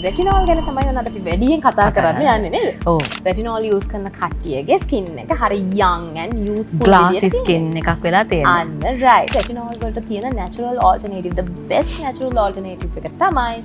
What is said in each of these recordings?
රෙටිනෝල් ගැන තමයි ඔන්න අද අපි වැඩියෙන් කතා කරන්න යන්නේ නේද? ඔව්. රෙටිනෝල් යූස් කරන කට්ටියගේ ස්කින් එක හරි young and youthful ග්ලාසි ස්කින් එකක් වෙලා තියෙනවා. අන්න right. රෙටිනෝල් වලට තියෙන natural alternative, the best natural alternative එක තමයි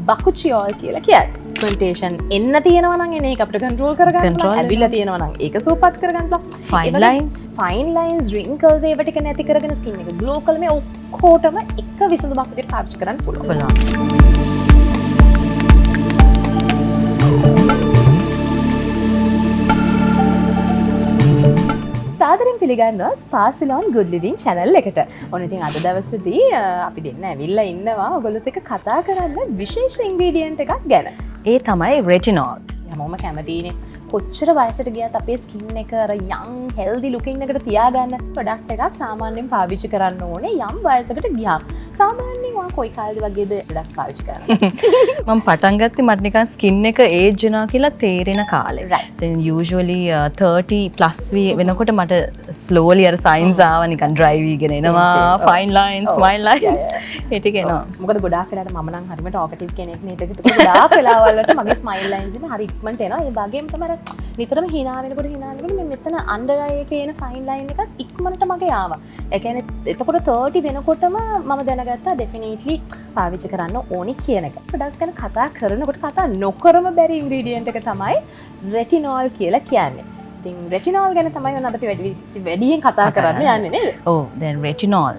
බකුචියෝල් කියලා කියන්නේ. පිග්මන්ටේෂන් එන්න තියෙනවා නම් එන එක අපිට කන්ට්‍රෝල් කරගන්න පුළුවන්. ඇවිල්ලා තියෙනවා නම් ඒක සූපත් කරගන්න පුළුවන්. Fine lines. fine lines, wrinkles ඒව ටික නැති කරගෙන ස්කින් එක ග්ලෝ කරලා මේ ඔක්කොටම එක විසඳුමක් විදිහට පාවිච්චි කරන්න පුළුවන්. සාදරයෙන් පිළිගන්නවා ස්පා සලෝන් good living channel එකට. ඔන්න ඉතින් අද දවසේදී අපි දෙන්න ඇවිල්ලා ඉන්නවා ඔයගොල්ලොත් එක්ක කතා කරන්න විශේෂ ඉන්ග්‍රීඩියන්ට් එකක් ගැන. ඒ තමයි රෙටිනෝල්. හැමෝම කැමතිනේ කොච්චර වයසට ගියත් අපේ ස්කින් එක අර young healthy looking එකට තියාගන්න ප්‍රොඩක්ට් එකක් සාමාන්‍යයෙන් පාවිච්චි කරන්න ඕනේ යම් වයසකට ගියාම. සාමාන්‍යයෙන් ඔයා කොයි කාලෙද වගේද ප්‍රොඩක්ට්ස් පාවිච්චි කරන්නේ? මම පටන් ගත්තේ මට නිකන් ස්කින් එක ඒජ් වෙනවා කියලා තේරෙන කාලේ. then usually 30 plus වෙනකොට මට slowly අර signs ආවා නිකන් dry වෙගෙන එනවා, fine lines, smile lines. ඒ ටික එනවා. මොකද ගොඩාක් වෙලාවට මම නම් හරිම talkative කෙනෙක් නේද? ඒක ගොඩාක් වෙලාවල් වලට මගේ smile lines එක හරි ඉක්මනට එනවා. ඒ වගේම තමයි නිතරම hina වෙනකොට මේ මෙතන under eye එකේ එන fine line එකත් ඉක්මනට මගේ ආවා. ඒ කියන්නේ එතකොට 30 වෙනකොටම මම දැනගත්තා definitely පාවිච්චි කරන්න ඕනි කියන එක. ප්‍රොඩක්ට්ස් ගැන කතා කරනකොට කතා නොකරම බැරි ඉන්ග්‍රීඩියන්ට් එක තමයි රෙටිනෝල් කියලා කියන්නේ. ඉතින් රෙටිනෝල් ගැන තමයි ඔන්න අද අපි වැඩියෙන් කතා කරන්න යන්නේ නේද? ඔව් දැන් රෙටිනෝල්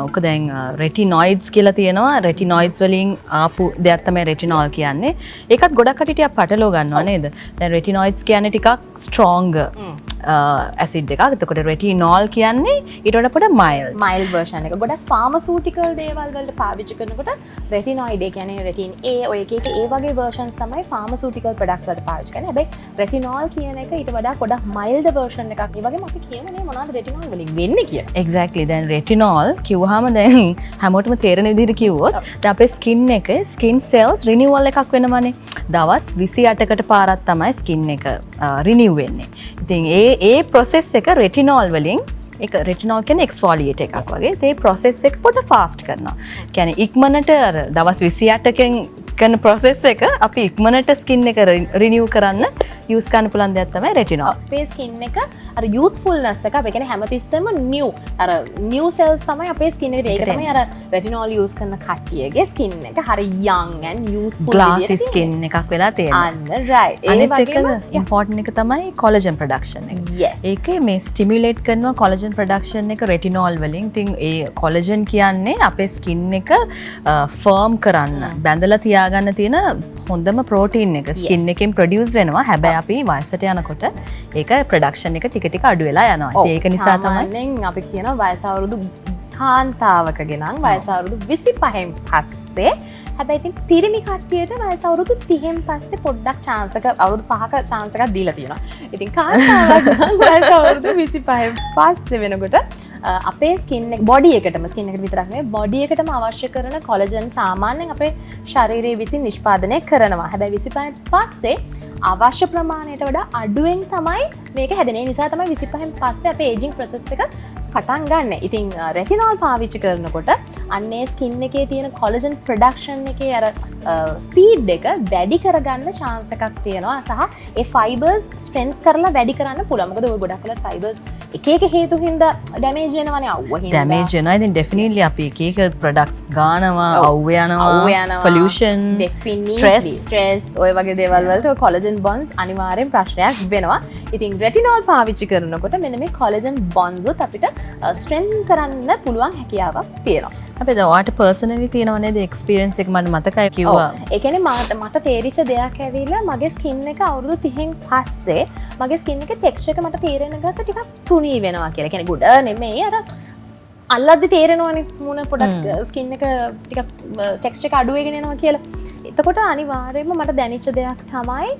ඔක දැන් රෙටිනොයිඩ්ස් කියලා තියෙනවා. රෙටිනොයිඩ්ස් වලින් ආපු දෙයක් තමයි රෙටිනෝල් කියන්නේ. ඒකත් ගොඩක් කටිටියක් පටලව ගන්නවා නේද? දැන් රෙටිනොයිඩ්ස් කියන්නේ ටිකක් stronger ඇසිඩ් එකක්. එතකොට රෙටිනෝල් කියන්නේ ඊට වඩා පොඩ mild version එක. ගොඩක් pharmaceutical දේවල් වලට පාවිච්චි කරනකොට රෙටිනොයිඩ් ඒ කියන්නේ රෙටින් A ඔය එක ඒ වගේ versions තමයි pharmaceutical products වලට පාවිච්චි කරන්නේ. හැබැයි රෙටිනෝල් කියන එක ඊට වඩා පොඩක් mild version එකක්. ඒ වගේම අපි කියමුනේ මොනවද රෙටිනෝල් වලින් වෙන්නේ කියලා. Exactly. දැන් රෙටිනෝල් කිව්වහම දැන් හැමෝටම තේරෙන විදිහට කිව්වොත් දැන් අපේ ස්කින් එක skin cells renewal එකක් වෙනවනේ. දවස් 28කට පාරක් තමයි ස්කින් එක renew වෙන්නේ. ඉතින් ඒ process එක රෙටිනෝල් වලින් ඒක රෙටිනෝල් කියන්නේ එක්ස්ෆෝලියේට් එකක් වගේ. ඒ process එක පොඩ fast කරනවා. කියන්නේ ඉක්මනට අර දවස් 28කින් කරන process එක අපි ඉක්මනට ස්කින් එක renew කරන්න use කරන්න පුළුවන් දෙයක් තමයි රෙටිනෝල්. අපේ ස්කින් එක අර youthfulness එක අපි කියන්නේ හැමතිස්සෙම new අර new cells තමයි අපේ ස්කින් එකේ. ඒක තමයි අර රෙටිනෝල් use කරන කට්ටියගේ ස්කින් එක හරි young and youthful glassy skin එකක් වෙලා තියෙනවා. අන්න right. අනිත් එක important එක තමයි collagen production එක. Yes. ඒකේ මේ stimulate කරනවා collagen production එක රෙටිනෝල් වලින්. ඉතින් ඒ collagen කියන්නේ අපේ ස්කින් එක firm කරන්න බැඳලා තියාගන්න තියෙන හොඳම ප්‍රෝටීන් එක ස්කින් එකෙන් ප්‍රොඩියුස් වෙනවා. හැබැයි අපි වයසට යනකොට ඒක ප්‍රොඩක්ෂන් එක ටික ටික අඩු වෙලා යනවා. ඒක නිසා තමයි සාමාන්‍යයෙන් අපි කියනවා වයස අවුරුදු කාන්තාවකගේ නම් වයස අවුරුදු 25න් පස්සේ හැබැයි ඉතින් පිරිමි කට්ටියට වයස අවුරුදු 30න් පස්සේ පොඩ්ඩක් chance එක අවුරුදු 5ක chance එකක් දීලා තියෙනවා. ඉතින් කාන්තාවක් නම් වයස අවුරුදු 25න් පස්සේ වෙනකොට අපේ ස්කින් එක බොඩි එකටම ස්කින් එකට විතරක් නෙවෙයි බොඩි එකටම අවශ්‍ය කරන කොලජන් සාමාන්‍යයෙන් අපේ ශරීරයේ විසින් නිෂ්පාදනය කරනවා. හැබැයි 25න් පස්සේ අවශ්‍ය ප්‍රමාණයට වඩා අඩුවෙන් තමයි මේක හැදෙන්නේ. ඒ නිසා තමයි 25න් පස්සේ අපේ ඒජින් ප්‍රොසෙස් එක පටන් ගන්න. ඉතින් රෙටිනෝල් පාවිච්චි කරනකොට අන්නේ ස්කින් එකේ තියෙන කොලජන් ප්‍රොඩක්ෂන් එකේ අර ස්පීඩ් එක වැඩි කරගන්න chance එකක් තියෙනවා. සහ ඒ ෆයිබර්ස් ස්ට්‍රෙන්ත් කරලා වැඩි කරන්න පුළුවන්. මොකද ඔය ගොඩක් වෙලාවට ෆයිබර්ස් එක එක හේතු හින්දා ඩැමේජ් වෙනවනේ අවුව හින්දා. ඩැමේජ් වෙනවා. ඉතින් ඩෙෆිනිට්ලි අපි එක එක ප්‍රොඩක්ට්ස් ගන්නවා අවුව යනවා පොලියුෂන් ස්ට්‍රෙස් ඔය වගේ දේවල් වලට කොලජන් බොන්ඩ්ස් අනිවාර්යෙන් ප්‍රශ්නයක් වෙනවා. ඉතින් රෙටිනෝල් පාවිච්චි කරනකොට මෙන්න මේ කොලජන් බොන්ඩ්ස් උත් අපිට ස්ට්‍රෙන්ත් කරන්න පුළුවන් හැකියාවක් තියෙනවා. අපි දැන් ඔයාට පර්සනලි තියෙනව නේද එක්ස්පීරියන්ස් එක මට මතකයි කිව්වා. ඒ කියන්නේ මට තේරිච්ච දෙයක් ඇවිල්ලා මගේ ස්කින් එක අවුරුදු 30න් පස්සේ මගේ ස්කින් එකේ ටෙක්ස්චර් එක මට තේරෙන ගත්ත ටිකක් තුනී වෙනවා කියලා. කියන්නේ ගොඩ නෙමෙයි අර අල්ලද්දි තේරෙනවනේ මුණ පොඩක් ස්කින් එක ටිකක් ටෙක්ස්චර් එක අඩු වෙගෙන යනවා කියලා. එතකොට අනිවාර්යයෙන්ම මට දැනෙච්ච දෙයක් තමයි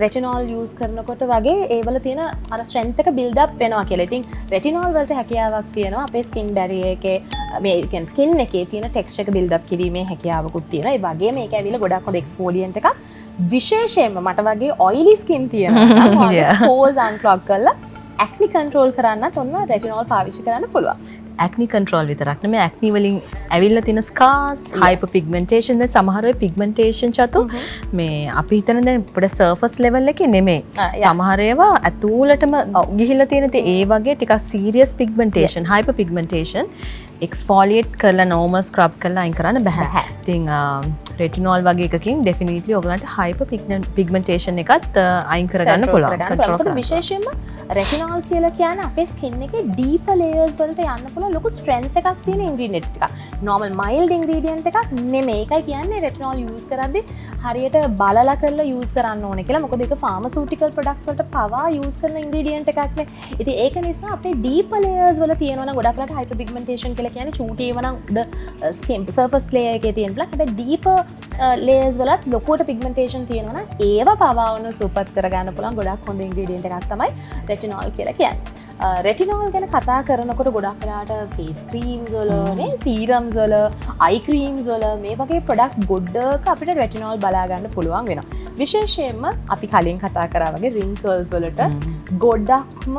රෙටිනෝල් යූස් කරනකොට වගේ ඒවල තියෙන අර ස්ට්‍රෙන්ත් එක බිල්ඩ් අප් වෙනවා කියලා. ඉතින් රෙටිනෝල් වලට හැකියාවක් තියෙනවා අපේ ස්කින් බැරියර් එකේ මේ කියන්නේ ස්කින් එකේ තියෙන ටෙක්ස්චර් එක බිල්ඩ් අප් කිරීමේ හැකියාවකුත් තියෙනවා. ඒ වගේම මේක ඇවිල්ලා ගොඩක් හොඳ එක්ස්ෆෝලියන්ට් එකක්. විශේෂයෙන්ම මට වගේ ඔයිලි ස්කින් තියෙනවා නම් පෝස් අන්ක්ලොග් කරලා ඇක්නි කන්ට්‍රෝල් කරන්නත් ඔන්න රෙටිනෝල් පාවිච්චි කරන්න පුළුවන්. ඇක්නි කන්ට්‍රෝල් විතරක් නෙමෙයි ඇක්නි වලින් ඇවිල්ලා තියෙන ස්කාර්ස් හයිපර් පිග්මන්ටේෂන් දැන් සමහර වෙයි පිග්මන්ටේෂන් චතු මේ අපි හිතන දැන් පොඩ සර්ෆස් ලෙවල් එකේ නෙමෙයි සමහර ඒවා ඇතුළටම ගිහිල්ලා තියෙන ඒ වගේ ටිකක් සීරියස් පිග්මන්ටේෂන් හයිපර් පිග්මන්ටේෂන් එක්ස්ෆෝලියේට් කරලා නෝමල් ස්ක්‍රබ් කරලා අයින් කරන්න බෑ. ඉතින් රෙටිනෝල් වගේ එකකින් ඩෙෆිනිට්ලි ඔයගලන්ට හයිපර් පිග්මන්ටේෂන් එකත් අයින් කරගන්න පුළුවන්. මොකද විශේෂයෙන්ම රෙටිනෝල් කියලා කියන්නේ අපේ ස්කින් එකේ ඩීපර් ලේයර්ස් වලට යන්න පුළුවන් ලොකු ස්ට්‍රෙන්ත් එකක් තියෙන ඉන්ග්‍රීඩියන්ට් එකක්. නෝමල් මයිල්ඩ් ඉන්ග්‍රීඩියන්ට් එකක් නෙමෙයි. ඒකයි කියන්නේ රෙටිනෝල් යූස් කරද්දී හරියට බලලා කරලා යූස් කරන්න ඕනේ කියලා. මොකද ඒක ෆාමසිටිකල් ප්‍රොඩක්ට්ස් වලට පවා යූස් කරන ඉන්ග්‍රීඩියන්ට් එකක් නේ. ඉතින් ඒක නිසා අපේ ඩීපර් ලේයර්ස් වල තියෙනවා නම් ගොඩක් වෙලාට හයිපර් පිග්මන්ටේෂන් කියලා කියන්නේ චූටි ඒවා නම් උඩ ස්කින් සර්ෆස් ලේයර් එකේ තියෙන බ්ලැක්. හැබැයි ඩීපර් ලේයර්ස් වලත් ලොකුවට පිග්මන්ටේෂන් තියෙනවා නම් ඒව පවා වුණ සූපත් කරගන්න පුළුවන් ගොඩක් හොඳ ඉන්ග්‍රීඩියන්ට් එකක් තමයි රෙටිනෝල් කියලා කියන්නේ. රෙටිනෝල් ගැන කතා කරනකොට ගොඩක් වෙලාට ෆේස් ක්‍රීම්ස් වල නේ සීරම්ස් වල අයි ක්‍රීම්ස් වල මේ වගේ ප්‍රොඩක්ට්ස් ගොඩක අපිට රෙටිනෝල් බලා ගන්න පුළුවන් වෙනවා. විශේෂයෙන්ම අපි කලින් කතා කරා වගේ රින්කල්ස් වලට ගොඩක්ම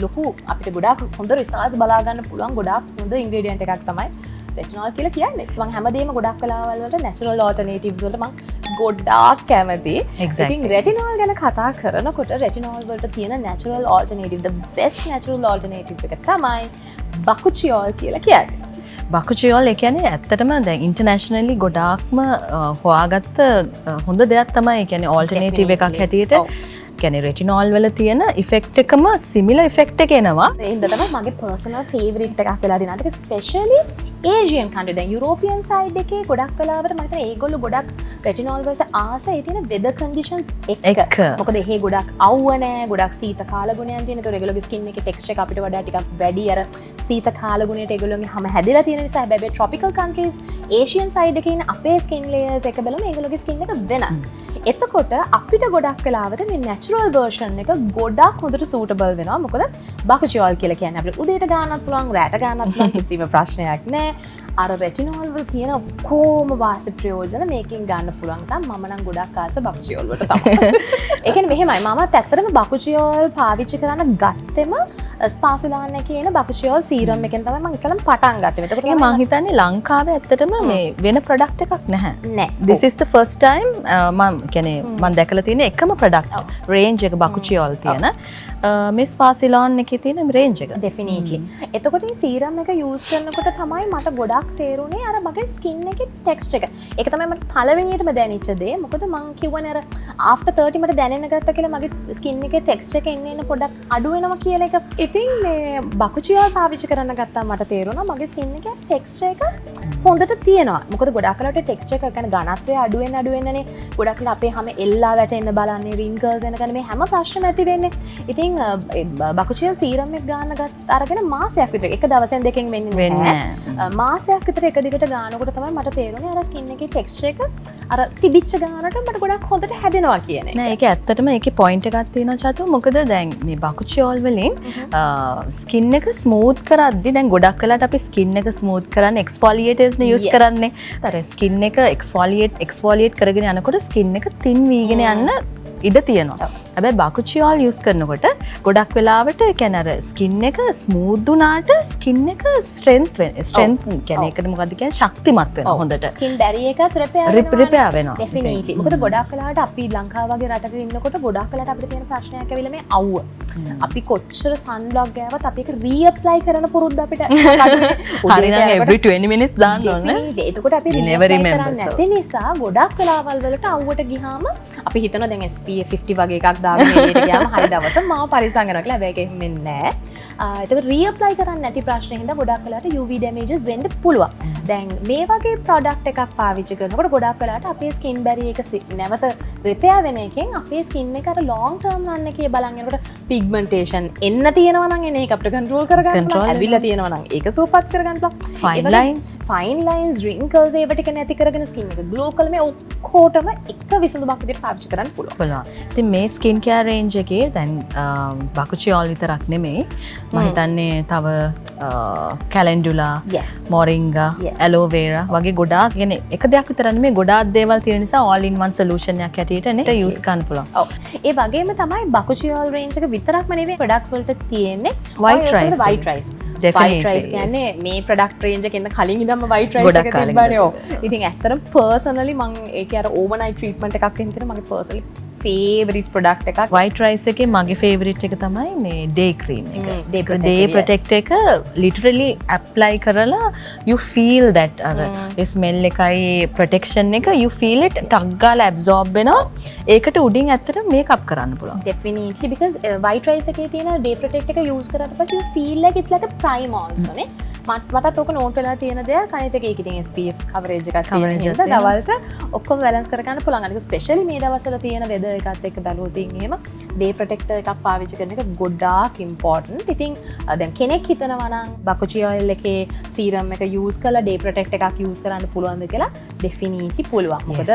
ලොකු අපිට ගොඩක් හොඳ රිසල්ට්ස් බලා ගන්න පුළුවන් ගොඩක් හොඳ ඉන්ග්‍රීඩියන්ට් එකක් තමයි රෙටිනෝල් කියලා කියන්නේ. මම හැමදේම ගොඩක් වෙලාවල් වලට නැචරල් ඔල්ටර්නේටිව්ස් වලට මම ගොඩාක් කැමති. ඉතින් රෙටිනෝල් ගැන කතා කරනකොට රෙටිනෝල් වලට තියෙන natural alternative the best natural alternative එක තමයි බකුචියෝල් කියලා කියන්නේ. බකුචියෝල් ඒ කියන්නේ ඇත්තටම දැන් ඉන්ටර්නැෂනලි ගොඩාක්ම හොයාගත්ත හොඳ දෙයක් තමයි. ඒ කියන්නේ ඔල්ටර්නේටිව් එකක් හැටියට කියන්නේ රෙටිනෝල් වල තියෙන ඉෆෙක්ට් එකම සිමිලර් ඉෆෙක්ට් එක එනවා. ඒ හින්දා තමයි මගේ පර්සනල් ෆේවරිට් එකක් වෙලා තියෙනවා. ඒක ස්පෙෂලි ඒසියන් කන්ට්‍රි දැන් යුරෝපියන් සයිඩ් එකේ ගොඩක් වෙලාවට මම හිතන්නේ ඒගොල්ලෝ ගොඩක් රෙටිනෝල් වලට ආස ඒ තියෙන වෙදර් කන්ඩිෂන්ස් එක්ක. මොකද එහෙ ගොඩක් අවුව නැහැ, ගොඩක් සීත කාලගුණයන් තියෙන. ඒතකොට ඒගොල්ලෝගේ ස්කින් එකේ ටෙක්ස්චර් එක අපිට වඩා ටිකක් වැඩි අර සීත කාලගුණයට ඒගොල්ලෝගේ හැම හැදිලා තියෙන නිසා. හැබැයි ට්‍රොපිකල් කන්ට්‍රීස් ඒසියන් සයිඩ් එකේ ඉන්න අපේ ස්කින් ලේයර්ස් එක බලමු ඒගොල්ලෝගේ ස්කින් එක වෙනස්. එතකොට අපිට ගොඩක් වෙලාවට මේ නැචරල් වර්ෂන් එක ගොඩක් හොඳට සූටබල් වෙනවා. මොකද බකුචියෝල් කියලා කියන්නේ අපිට උදේට ගන්නත් පුළුවන්, රැට ගන්නත් පුළුවන්, කිසිම ප්‍රශ්නයක් නැහැ. අර රෙටිනෝල් වල තියෙන කොහොම වාසි ප්‍රයෝජන මේකෙන් ගන්න පුළුවන් නිසා මම නම් ගොඩක් ආස බකුචියෝල් වලට තමයි. ඒ කියන්නේ මෙහෙමයි මමත් ඇත්තටම බකුචියෝල් පාවිච්චි කරන්න ගත්තෙම ස්පාසුලාන් එකේ එන බකුචියෝල් සීරම් එකෙන් තමයි මම ඉස්සලම පටන් ගත්තේ. එතකොට මම හිතන්නේ ලංකාවේ ඇත්තටම මේ වෙන ප්‍රොඩක්ට් එකක් නැහැ. නෑ. This is the first time මම කියන්නේ මම දැකලා තියෙන එකම ප්‍රොඩක්ට් රේන්ජ් එක බකුචියෝල් තියෙන මේ ස්පාසිලාන් එකේ තියෙන රේන්ජ් එක. ඩෙෆිනිට්ලි. එතකොට මේ සීරම් එක යූස් කරනකොට තමයි මට ගොඩක් තේරුනේ අර මගේ ස්කින් එකේ ටෙක්ස්චර් එක. ඒක තමයි මට පළවෙනියටම දැනෙච්ච දේ. මොකද මං කියවනේ අර after 30 මට දැනෙන්න ගත්තා කියලා මගේ ස්කින් එකේ ටෙක්ස්චර් එක එන්න පොඩක් අඩු වෙනවා කියලා එක. ඉතින් මේ බකුචියෝල් පාවිච්චි කරන්න ගත්තා මට තේරුණා මගේ ස්කින් එකේ ටෙක්ස්චර් එක හොඳට තියෙනවා. මොකද ගොඩක් වෙලාවට ටෙක්ස්චර් එක කියන්නේ ඝනත්වය අඩු වෙන්නනේ. ගොඩක් වෙලාවට අපේ හැම එල්ලා වැටෙන්න බලන්නේ රින්කල්ස් එනකන් මේ හැම ප්‍රශ්න නැති වෙන්නේ. ඉතින් බකුචියෝල් සීරම් එක ගන්න අරගෙන මාසයක් විතර එක දවසෙන් දෙකෙන් වෙන්නේ නැහැ. මාසයක් විතර එක දිගට ගන්නකොට තමයි මට තේරුනේ අර ස්කින් එකේ ටෙක්ස්චර් එක අර තිබිච්ච ගානට මට ගොඩක් හොඳට හැදෙනවා කියන එක. නෑ ඒක ඇත්තටම ඒකේ පොයින්ට් එකක් තියෙනවා චතු. මොකද දැන් මේ බකුචියෝල් වලින් ස්කින් එක ස්මූත් කරද්දි දැන් ගොඩක් වෙලාට අපි ස්කින් එක ස්මූත් කරන්න එක්ස්ෆෝලියේටර්ස් නේ යූස් කරන්නේ. අර ස්කින් එක එක්ස්ෆෝලියේට් කරගෙන යනකොට ස්කින් එක තින් වීගෙන යන්න ඉඩ තියෙනවා. හැබැයි බකුචියෝල් යූස් කරනකොට ගොඩක් වෙලාවට කියන්නේ අර ස්කින් එක ස්මූත් වුණාට ස්කින් එක ස්ට්‍රෙන්ත් කියන්නේ ඒකට මොකද්ද කියන්නේ ශක්තිමත් වෙනවා හොඳට. ස්කින් බැරියර් එකත් රිපෙයාර් වෙනවා. ඩෙෆිනිට්ලි. මොකද ගොඩක් වෙලාවට අපි ලංකාව වගේ රටක ඉන්නකොට ගොඩක් වෙලාවට අපිට තියෙන ප්‍රශ්නයක් ඇවිල්ලා මේ අවුව. අපි කොච්චර සන්බ්ලොක් ගෑවත් අපි ඒක රීඇප්ලයි කරන පුරුද්ද අපිට හරිනම් every 20 minutes දාන්න ඕනේ. එතකොට අපි රීඇප්ලයි කරන්නේ නැති නිසා ගොඩක් වෙලාවල් වලට අවුවට ගියාම අපි හිතනවා දැන් SPF 50 වගේ එකක් දාගෙන එළියට ගියාම හරි දවස මාව පරිස්සම් කරනවා කියලා. හැබැයි ඒක එහෙම නැහැ. එතකොට රීඇප්ලයි කරන්නේ නැති ප්‍රශ්නේ හින්දා ගොඩක් වෙලාවට UV damages වෙන්න පුළුවන්. දැන් මේ වගේ ප්‍රොඩක්ට් එකක් පාවිච්චි කරනකොට ගොඩක් වෙලාවට අපේ ස්කින් බැරියර් එක නැවත රිපෙයාර් වෙන එකෙන් අපේ ස්කින් එක අර long term run එකේ බලන් යනකොට පිග්මන්ටේෂන් එන්න තියෙනවා නම් එන එක අපිට කන්ට්‍රෝල් කරගන්න පුළුවන්. ඇවිල්ලා තියෙනවා නම් ඒක සූපත් කරගන්න පුළුවන්. fine lines wrinkles ඒව ටික නැති කරගෙන ස්කින් එක ග්ලෝ කරලා මේ ඔක්කොටම එක විසඳුමක් විදිහට පාවිච්චි කරන්න පුළුවන්. ඉතින් මේ ස්කින් කෙයාර් රේන්ජ් එකේ දැන් බකුචියෝල් විතරක් නෙමෙයි මම හිතන්නේ තව කැලෙන්ඩුලා මොරින්ගා ඇලෝවේරා වගේ ගොඩාක් يعني එක දෙයක් විතර නෙමෙයි ගොඩාක් දේවල් තියෙන නිසා all in one solution එකක් හැටියට නේ යූස් කරන්න පුළුවන්. ඔව්. ඒ වගේම තමයි බකුචියෝල් රේන්ජ් එක විතරක්ම නෙවෙයි ප්‍රොඩක්ට් වලට තියෙන්නේ white rice. Definitely, රයිස් කියන්නේ මේ ප්‍රඩක්් රේන්ජ කන්න කලින් ඉදම වයි ගොඩක් කාලෙක බනයෝ ඉතින් ඇත්තරම් පර්සනලි මං ඒක අර ඕමනයි ට්‍රීට්මට එකක් හිතර මගේ පර්සලි ෆේවරිට් ප්‍රඩක්් එකක් වයිට රයිස් එක මගේ ෆේවරිට් එක තමයි මේ ඩේ ක්‍රීම් Day එක Protect, ඩේ yes. ප්‍රටෙක්් එක ලිටරලි ඇප්ලයි කරලා you feel that අර ස්මෙල් එකයි ප්‍රටෙක්ෂන් එක you feel it ටක්ගාල ඇබ්සෝබ් වෙනවා ඒකට උඩින් ඇත්තට මේක් අප් කරන්න පුළුවන් definitely because white rice එකේ තියෙන day protect එක use කරාට පස්සේ you feel like it's like a prime also නේ මටත් ඔක නෝට් වෙලා තියෙන දෙයක් අනිත් එක ඒක ඉතින් SPF coverage එකක් තියෙන Coverage හින්දා එකක් දවල්ට ඔක්කොම balance කර ගන්න පුළුවන් අනික ස්පෙෂලි මේ දවස්වල තියෙන weather එකත් එක්ක බැලුවොත් එහෙම day protector එකක් පාවිච්චි කරන එක ගොඩාක් important ඉතින් දැන් කෙනෙක් හිතනවා නම් බකුචි oil එකේ serum එක use කරලා day protect එකක් use කරන්න පුළුවන්ද කියලා definitely පුළුවන් මොකද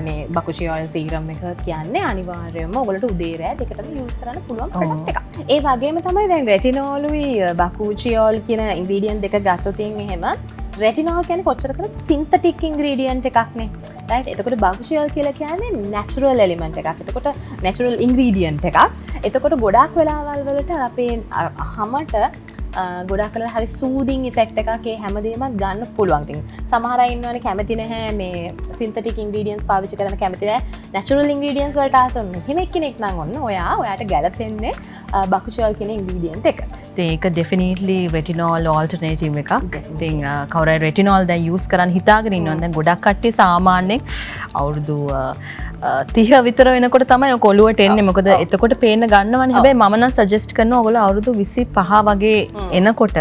මේ බකුචි oil serum එක කියන්නේ අනිවාර්යයෙන්ම ඔයගොල්ලෝ උදේ රෑ දෙකටම use කරන්න පුළුවන් product එකක් ඒ වගේම තමයි දැන් retinol උයි බකුචි oil කියන ingredient දෙක ගත්තොතින් එහෙම රෙටිනෝල් කියන්නේ කොච්චර කරත් සින්තටික් ඉන්ග්‍රීඩියන්ට් එකක්නේ රයිට් එතකොට බකුචි ඔයිල් කියලා කියන්නේ නැචරල් එලිමන්ට් එකක් එතකොට නැචරල් ඉන්ග්‍රීඩියන්ට් එකක් එතකොට ගොඩාක් වෙලාවල් වලට අපේ හමට ගොඩක් කලට හරි සූදින් ඉෆෙක්ට් එකක් ඒ හැමදේමත් ගන්න පුළුවන් ඉතින් සමහර අය ඉන්නවනේ කැමති නැහැ මේ සින්තටික් ඉන්ග්‍රීඩියන්ට්ස් පාවිච්චි කරන්න කැමති නැහැ නැචරල් ඉන්ග්‍රීඩියන්ට්ස් වලට ආස වෙන හිමෙක් කෙනෙක් නම් ඔන්න ඔයාට ගැලපෙන්නේ බකුචි ඔයිල් කියන ඉන්ග්‍රීඩියන්ට් එක ඒක ඩෙෆිනිටලි රෙටිනෝල් ඕල්ටර්නේටිව් එකක් ඉතින් කවුරු හරි රෙටිනෝල් දැන් යූස් කරන් හිතාගෙන ඉන්නවනම් දැන් ගොඩක් කට්ටිය සාමාන්‍යයෙන් අවුරුදු 30 විතර වෙනකොට තමයි ඔක ඔලුවට එන්නේ මොකද එතකොට පේන්න ගන්නවනේ හැබැයි මම නම් සජෙස්ට් කරනවා ඔයගොල්ලෝ අවුරුදු 25 වගේ එනකොට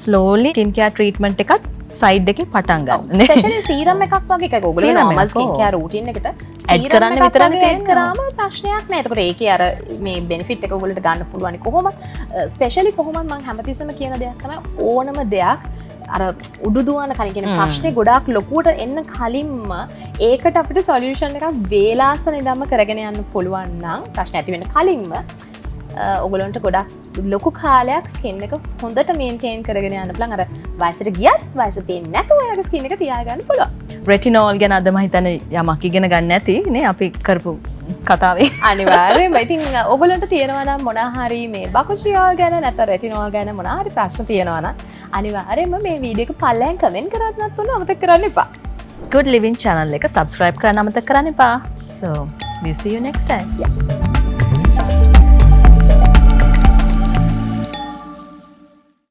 ස්ලෝලි ස්කින් කෙයාර් ට්‍රීට්මන්ට් එකත් සයිඩ් එකේ පටන් ගන්න නේ ස්පෙෂලි සීරම් එකක් වගේ එකක් ඔයගොල්ලෝ normal skin care routine එකට ඇඩ් කරන්න විතරනේ ඇඩ් කරාම ප්‍රශ්නයක් නෑ. එතකොට ඒකේ අර මේ benefit එක ඔයගොල්ලන්ට ගන්න පුළුවන් කොහොමද ස්පෙෂලි කොහොමද මම හැමතිස්සෙම කියන දෙයක් තමයි ඕනම දෙයක් අර උඩු දුවන කලින් කියන ප්‍රශ්නේ ගොඩාක් ලොකුවට එන්න කලින්ම ඒකට අපිට සොලියුෂන් එකක් වේලාසන ඉඳන්ම කරගෙන යන්න පුළුවන් නම් ප්‍රශ්න ඇති වෙන්න කලින්ම ඔයගොල්ලන්ට ගොඩක් ලොකු කාලයක් ස්කින් එක හොඳට මේන්ටේන් කරගෙන යන්න පුළුවන්. අර වයසට ගියත් වයස පේන්නේ නැතුව ඔයාගේ ස්කින් එක තියාගන්න පුළුවන්. රෙටිනෝල් ගැන අද මම හිතන්නේ යමක් ඉගෙන ගන්න නැති නේ අපි කරපු කතාවේ. අනිවාර්යයෙන්ම ඉතින් ඔයගොල්ලන්ට තියෙනවා නම් මොනවා හරි මේ බකුචි ඔයිල් ගැන නැත්නම් රෙටිනෝල් ගැන මොනවා හරි ප්‍රශ්න තියෙනවා නම් අනිවාර්යයෙන්ම මේ වීඩියෝ එක පල්ලෙන් කමෙන්ට් කරන්නත් ඕන අමතක කරන්න එපා. Good Living channel එක subscribe කරන්න අමතක කරන්න එපා. So, we'll see you next time. Yeah.